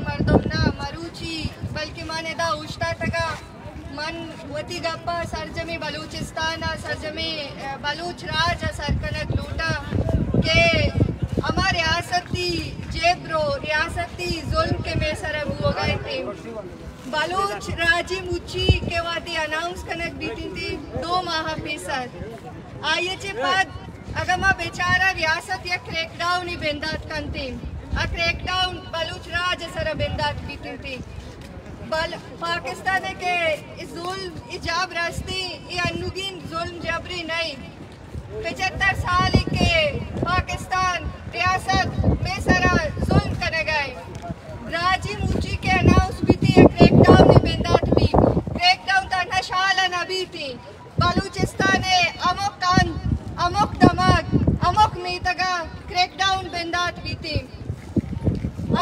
मर्दम ना मरूची बल्कि माने दा उश्ता तका मन वती गप्पा सरजमी बलूचिस्तान सरजमी बलूच राज सरकनक लूटा के हमारे रियासती जेबरो रियासती जुल्म के में सरब हो गए थे बलूच राजी मुची के वादी अनाउंस कनक बीती थी 2 माह पीसद आइए चे बाद अगर माँ बेचारा रियासत या क्रैकडाउन ही बेंदात कंती आ क्रैकडाउन बलूच राज सर बेंदात बीती थी पाकिस्तान के जुल्म इजाब रास्ती ये अनुगीन जुल्म जबरी नहीं 75 साल के पाकिस्तान रियासत में सारा जुल्म करे गए राजी मुची के अनाउंस भी थी क्रैकडाउन ने बेंदात भी क्रैकडाउन ता नशाला नबी थी बलूचिस्तान अमुक दमाग अमुक मीतगा क्रैकडाउन बेंदात भी थी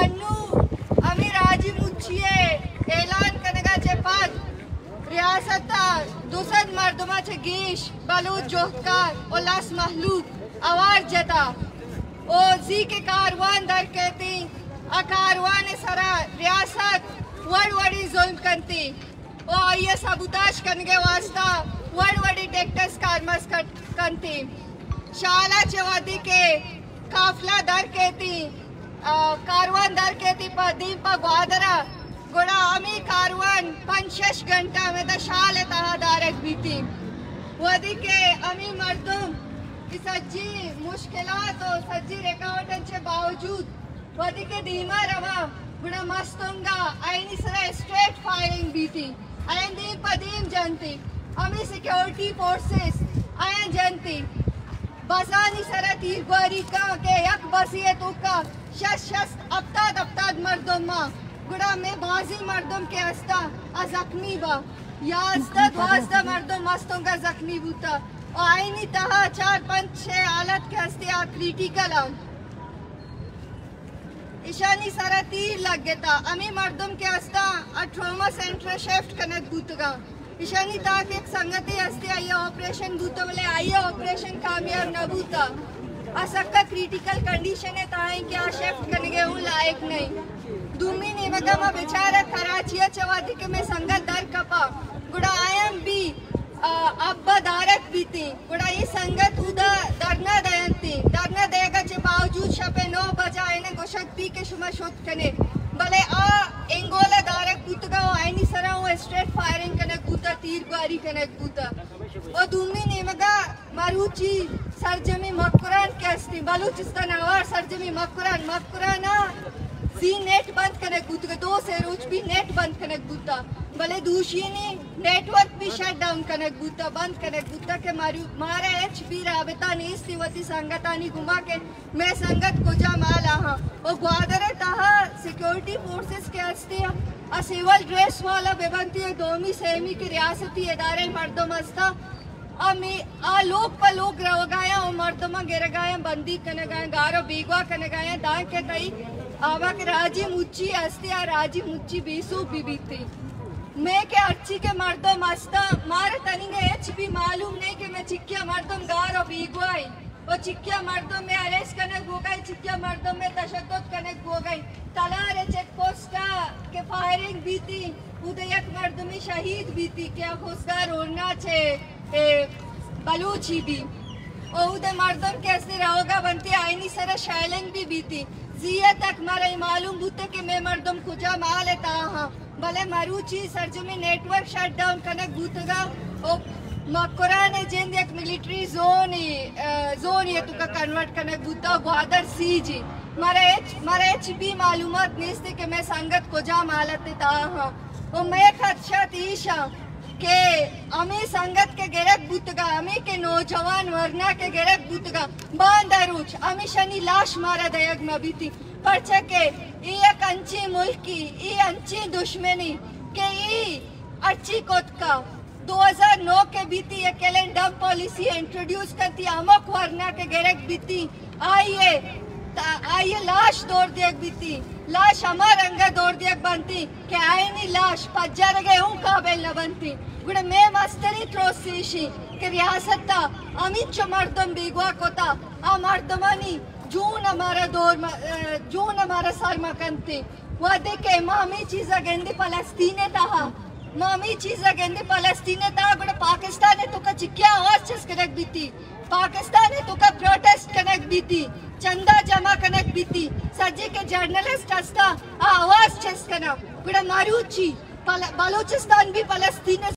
अन्नू अमी राजी मुचिए ऐलान कनेगा चे पाद रियासत दूसर मर्दमा चे गेश बलूच जोहकार और लास महलूक आवार जता ओ जी के कारवान दर कहती आ कारवान सरा रियासत वड़ी जुल्म करती ओ ये सबूताश करने वास्ता वड़ी टेक्टस कारमस करती शाला चवादी के काफला दर कहती कारवान दर कहती पदीम पा ग्वादरा गुड़ा अमी कारवान 5-6 घंटा में तो शाल तहा दारक बीती वदी के अमी मर्दुम की सज्जी मुश्किलात और सज्जी रुकावटन के बावजूद वदी के धीमा रवा गुड़ा मस्तुंगा आईनी सरा स्ट्रेट फायरिंग बीती आयन दीन पदीम जनती अमी सिक्योरिटी फोर्सेस आयन जनती बसानी सरा तीरबारी का के यक बसिए तो का शश अब्ताद मर्दुम गुड़ा में बाजी मर्दुम के अस्ता जख्मी बा याज़द वाज़दा मर्दुम मस्तों का जख्मी बूता और आईनी तहा 4-5-6 हालत के अस्ते क्रिटिकल ईशानी सारा तीर लग गया अमी मर्दुम के अस्ता ट्रॉमा सेंटर शिफ्ट कनक बूतगा ईशानी ताक एक संगति अस्ते आइए ऑपरेशन बूता बोले आइए ऑपरेशन कामयाब न बूता असक्का क्रिटिकल कंडीशन है ताई क्या शिफ्ट करने हूँ लायक नहीं दूमी ने मगमा बेचारा कराचिया चवादी के में संगत दर कपा गुड़ा आयम भी अब्बा दारक भी थी गुड़ा ये संगत उदा दरना देगा चे बावजूद शपे 9 बजा इन्हें गोशक पी के शुमा शोध कने भले इंगोला दारक पुतगा आईनी सरा स्ट्रेट फायरिंग कनक पुता तीरबारी कनक पुता और दूमी ने मगा मारूची सरजमी मकुरान कैस्ती बलूचिस्तान आवार सरजमी मकुरान जी नेट बंद कनक बुता 2 से रोज भी नेट बंद कनक बुता भले दूसरी नेटवर्क भी शट डाउन कनक बुता बंद कनक बुता के मारे HP राबता नहीं स्थिवती संगतानी घुमा के मैं संगत को जा माला हाँ और ग्वादरे तहा सिक्योरिटी फोर्सेस के हस्ते सिविल ड्रेस वाला बेबंती है दोमी सेमी की रियासती इदारे मर्दम हस्ता लोग रवगाया और मर्दमा गिरगाया बंदी कने गाया गारो बीगवा कने गाया दां के तई आवा के राजी मुच्ची अस्तिया राजी मुच्ची बेसू बीबी थी मैं के अच्छी के मर्दम मस्ता मारे तनिंगे HP मालूम नहीं कि मैं चिक्किया मर्दम गारो बीगवाई और चिक्किया मर्दम में अरेस्ट कनक हो गई चिक्किया मर्दम में तशद्दुद कनक हो गई तलारे चेक पोस्ट के फायरिंग भी थी उदयक मर्दमी शहीद भी थी क्या खुशगार होना छे बलूची भी और उदय मर्दम कैसे रहोगा बनती आईनी सरा शाइलिंग भी बीती जिया तक मारे मालूम बुते कि मैं मर्दम खुजा माल ता हाँ भले मरूची सरजमी नेटवर्क शट डाउन कनक बूतगा और मकुरान जिंद एक मिलिट्री जोन ये तुका कन्वर्ट कनक बूता ग्वादर सीजी मारे HP मालूमात नहीं कि मैं संगत खुजा मालते ता हाँ और मैं खदशा तीशा के अमी संगत के गिरक बुतगा अमी के नौजवान वरना के गिरक बुतगा बांदरूच अमी शनि लाश मारा दयग नबी थी परचे के एक अंची मुल्की अंची दुश्मनी के अच्छी कोत का 2009 के बीती ये कैलेंडर पॉलिसी इंट्रोड्यूस करती अमक वरना के गिरक बीती आइए लाश दौड़ दिया बीती लाश हमार अंगा दौड़ दिया बनती के आए नहीं लाश पज्जा रगे हूँ काबिल न बनती गुड़े मैं मस्तरी त्रोसीशी के रियासत ता अमित चो मर्दम बीगवा कोता आ मर्दमानी जून हमारा सर मकनती वादे के मामी चीज़ा गेंदे पलस्तीने ताहा मामी चीज़ा गेंदे पलस्तीने ताहा गुड़ा पाकिस्तान ने तो का चिक्किया आवाज़ चेस कनेक्ट बीती पाकिस्तान ने तो का प्रोटेस्ट कनेक्ट बीती चंदा जमा कनेक्ट बीती सज्जे के जर्नलिस्ट हस्ता आवाज़ चेस कना गुड़ा मारूची बलूचिस्तान भी पलस्तीन